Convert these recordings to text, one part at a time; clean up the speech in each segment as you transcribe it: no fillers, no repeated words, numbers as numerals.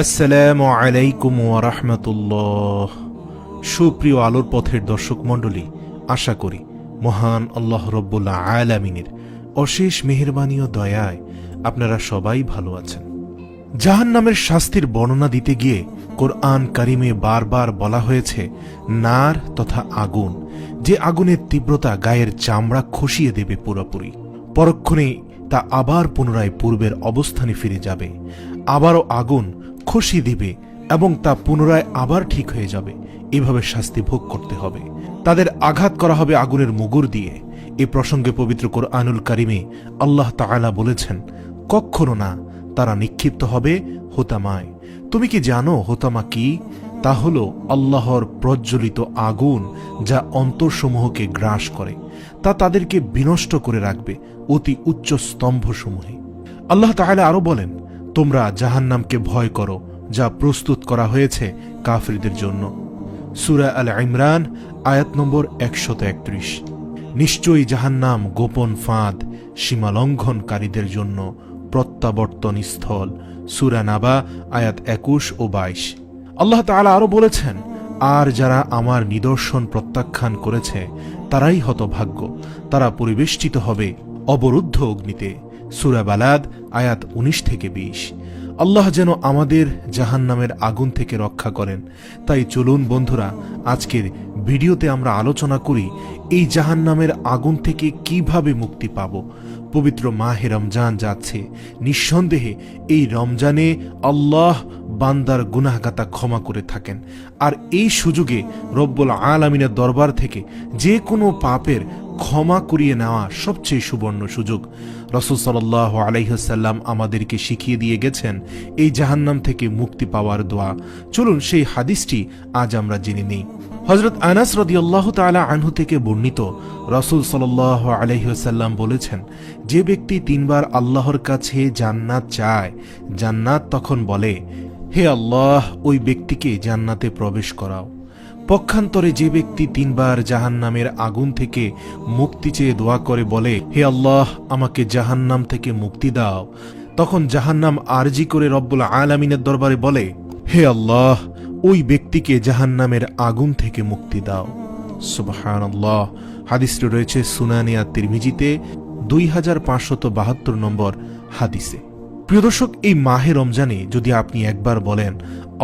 আসসালামু আলাইকুম ওয়া রাহমাতুল্লাহ। সুপ্রিয় আলোর পথের দর্শক মণ্ডলী, আশা করি মহান আল্লাহ রব্বুল আলামিনের অশেষ মেহেরবানি ও দয়ায় আপনারা সবাই ভালো আছেন। জাহান্নামের শাস্তির বর্ণনা দিতে গিয়ে কোরআন কারিমে বারবার বলা হয়েছে নার তথা আগুন, যে আগুনের তীব্রতা গায়ের চামড়া খসিয়ে দেবে পুরোপুরি। পরক্ষণেই তা আবার পুনরায় পূর্বের অবস্থানে ফিরে যাবে, আবারও আগুন খসিয়ে দিবে এবং তা পুনরায় আবার ঠিক হয়ে যাবে। এভাবে শাস্তি ভোগ করতে হবে। তাদের আঘাত করা হবে আগুনের মুগুর দিয়ে। এ প্রসঙ্গে পবিত্র কোরআনুল কারিমে আল্লাহ তাআলা বলেছেন, কখনো না, তারা নিক্ষিপ্ত হবে হোতামায়। তুমি কি জানো হোতামা কি? তা হল আল্লাহর প্রজ্বলিত আগুন, যা অন্তরসমূহকে গ্রাস করে। তা তাদেরকে বিনষ্ট করে রাখবে অতি উচ্চ স্তম্ভসমূহে। আল্লাহ তাআলা আরো বলেন, তোমরা জাহান্নামকে ভয় করো, যা প্রস্তুত করা হয়েছে কাফিরদের জন্য। সূরা আল ইমরান আয়াত নম্বর 131। নিশ্চয়ই জাহান্নাম গোপন ফাঁদ সীমালঙ্ঘনকারীদের জন্য প্রত্যাবর্তন স্থল। সূরা নাবা আয়াত 21 ও 22। আল্লাহ তাআলা আরো বলেছেন, আর যারা আমার নিদর্শন প্রত্যাখ্যান করেছে তারাই হতভাগ্য, তারা পরিবেষ্টিত হবে অবরুদ্ধ অগ্নিতে। সূরা বালাদ আয়াত 19 থেকে 20। আল্লাহ যেন আমাদের জাহান্নামের আগুন থেকে রক্ষা করেন। তাই চলুন বন্ধুরা, আজকের ভিডিওতে আমরা আলোচনা করি এই জাহান্নামের আগুন থেকে কিভাবে মুক্তি পাব। পবিত্র মাহে রমজান যাচ্ছে। নিঃসন্দেহে এই রমজানে আল্লাহ বান্দার গুনাহগাতা ক্ষমা করে থাকেন। আর এই সুযোগে রব্বুল আলামিনের দরবার থেকে যে কোনো পাপের ক্ষমা করিয়ে নেওয়া সবচেয়ে সুবর্ণ সুযোগ। রাসূল সাল্লাল্লাহু আলাইহি ওয়াসাল্লাম আমাদেরকে শিখিয়ে দিয়ে গেছেন এই জাহান্নাম থেকে মুক্তি পাওয়ার দোয়া। চলুন সেই হাদিসটি আজ আমরা জেনে নেই। হযরত আনাস রাদিয়াল্লাহু তাআলা আনহু থেকে বর্ণিত, রাসূল সাল্লাল্লাহু আলাইহি ওয়াসাল্লাম বলেছেন, যে ব্যক্তি 3 বার আল্লাহর কাছে জান্নাত চায়, জান্নাত তখন বলে, হে আল্লাহ, ওই ব্যক্তিকে জান্নাতে প্রবেশ করাও। পক্ষান্তরে যে ব্যক্তি 3 বার জাহান্নামের আগুন থেকে মুক্তি চেয়ে দোয়া করে বলে, হে আল্লাহ, আমাকে জাহান্নাম থেকে মুক্তি দাও, তখন জাহান্নাম আরজি করে রব্বুল আলামিনের দরবারে বলে, হে আল্লাহ, ওই ব্যক্তিকে জাহান্নামের আগুন থেকে মুক্তি দাও। সুবহানাল্লাহ। হাদিসটি রয়েছে সুনানে আত-তিরমিজিতে 2572 নম্বর হাদিসে। প্রিয় দর্শক, এই মাহে রমজানে যদি আপনি একবার বলেন,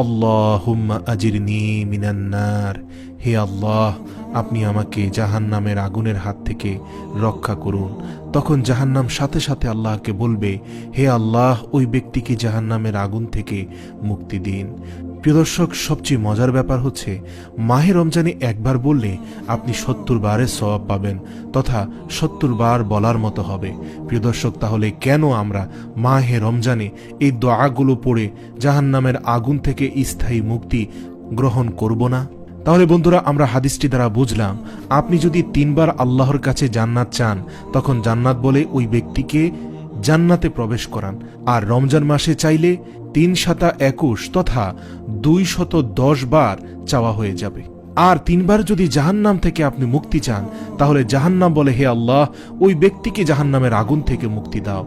আল্লাহুম্মা আজিরনি মিনান নার, হে আল্লাহ, আপনি আমাকে জাহান্নামের আগুনের হাত থেকে রক্ষা করুন, তখন জাহান্নাম সাথে সাথে আল্লাহকে বলবে, হে আল্লাহ, ওই ব্যক্তিকে জাহান্নামের আগুন থেকে মুক্তি দিন। প্রিয় দর্শক, সবচেয়ে মজার ব্যাপার হচ্ছে মাহে রমজানে একবার বললে আপনি 70 বারের সওয়াব পাবেন, তথা 70 বার বলার মতো হবে। প্রিয় দর্শক, তাহলে কেন আমরা মাহে রমজানে এই দোয়াগুলো পড়ে জাহান্নামের আগুন থেকে স্থায়ী মুক্তি গ্রহণ করব না? তাহলে বন্ধুরা, আমরা হাদিসটি দ্বারা বুঝলাম, আপনি যদি 3 বার আল্লাহর কাছে জান্নাত চান, তখন জান্নাত বলে ওই ব্যক্তিকে জান্নাতে প্রবেশ করান। আর রমজান মাসে চাইলে 3 × 21 তথা 210 বার চাওয়া হয়ে যাবে। আর 3 বার যদি জাহান্নাম থেকে আপনি মুক্তি চান, তাহলে জাহান্নাম বলে, হে আল্লাহ, ওই ব্যক্তিকে জাহান্নামের আগুন থেকে মুক্তি দাও।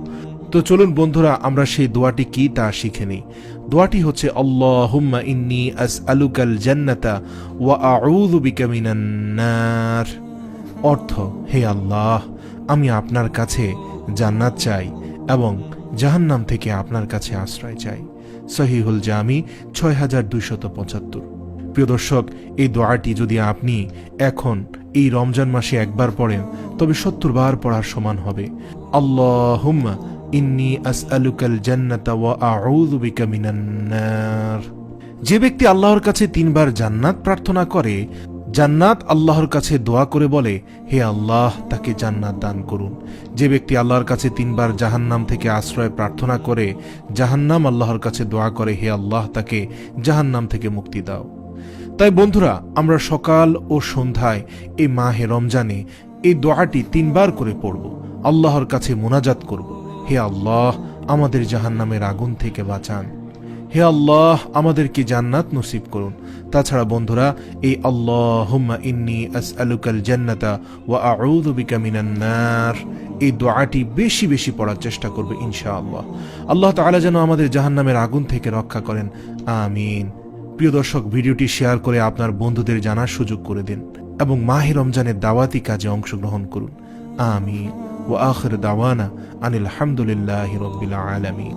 তো চলুন বন্ধুরা, আমরা সেই দোয়াটি কি তা শিখে নিই। দোয়াটি হচ্ছে, আল্লাহুম্মা ইন্নী আসআলুকাল জান্নাতা ওয়া আউযু বিকা মিনান নার। অর্থ, হে আল্লাহ, আমি আপনার কাছে জান্নাত চাই এবং জাহান্নাম থেকে আপনার কাছে আশ্রয় চাই। সহিহুল জামি 6275। প্রিয় দর্শক, এই দোয়াটি যদি আপনি এখন এই রমজান মাসে একবার পড়েন, তবে 70 বার পড়ার সমান হবে। আল্লাহুম্মা ইন্নী আসআলুকাল জান্নাতা ওয়া আউযু বিকা মিনান নার। যে ব্যক্তি আল্লাহর কাছে 3 বার জান্নাত প্রার্থনা করে, জান্নাত আল্লাহর কাছে দোয়া করে বলে, হে আল্লাহ, তাকে জান্নাত দান করুন। যে ব্যক্তি আল্লাহর কাছে 3 বার জাহান্নাম থেকে আশ্রয় প্রার্থনা করে, জাহান্নাম আল্লাহর কাছে দোয়া করে, হে আল্লাহ, তাকে জাহান্নাম থেকে মুক্তি দাও। তাই বন্ধুরা, আমরা সকাল ও সন্ধ্যায় এই মাহে রমজানে এই দোয়াটি 3 বার করে পড়ব, আল্লাহর কাছে মোনাজাত করব, হে আল্লাহ, আমাদের জাহান্নামের আগুন থেকে বাঁচান। হে আল্লাহ, আমাদেরকে জান্নাত নসিব করুন। তাছাড়া বন্ধুরা, এই আল্লাহুম্মা ইন্নী আসআলুকাল জান্নাতা ওয়া আউযু বিকা মিনান নার এই দোয়াটি বেশি বেশি পড়ার চেষ্টা করবে ইনশাআল্লাহ। আল্লাহ তাআলা যেন আমাদের জাহান্নামের আগুন থেকে রক্ষা করেন, আমিন। প্রিয় দর্শক, ভিডিওটি শেয়ার করে আপনার বন্ধুদের জানার সুযোগ করে দিন এবং মাহে রমজানের দাওয়াতি কাজে অংশগ্রহণ করুন, আমিন। ওয়া আখির দাওয়ানা আনিল হামদুলিল্লাহি রাব্বিল আলামিন।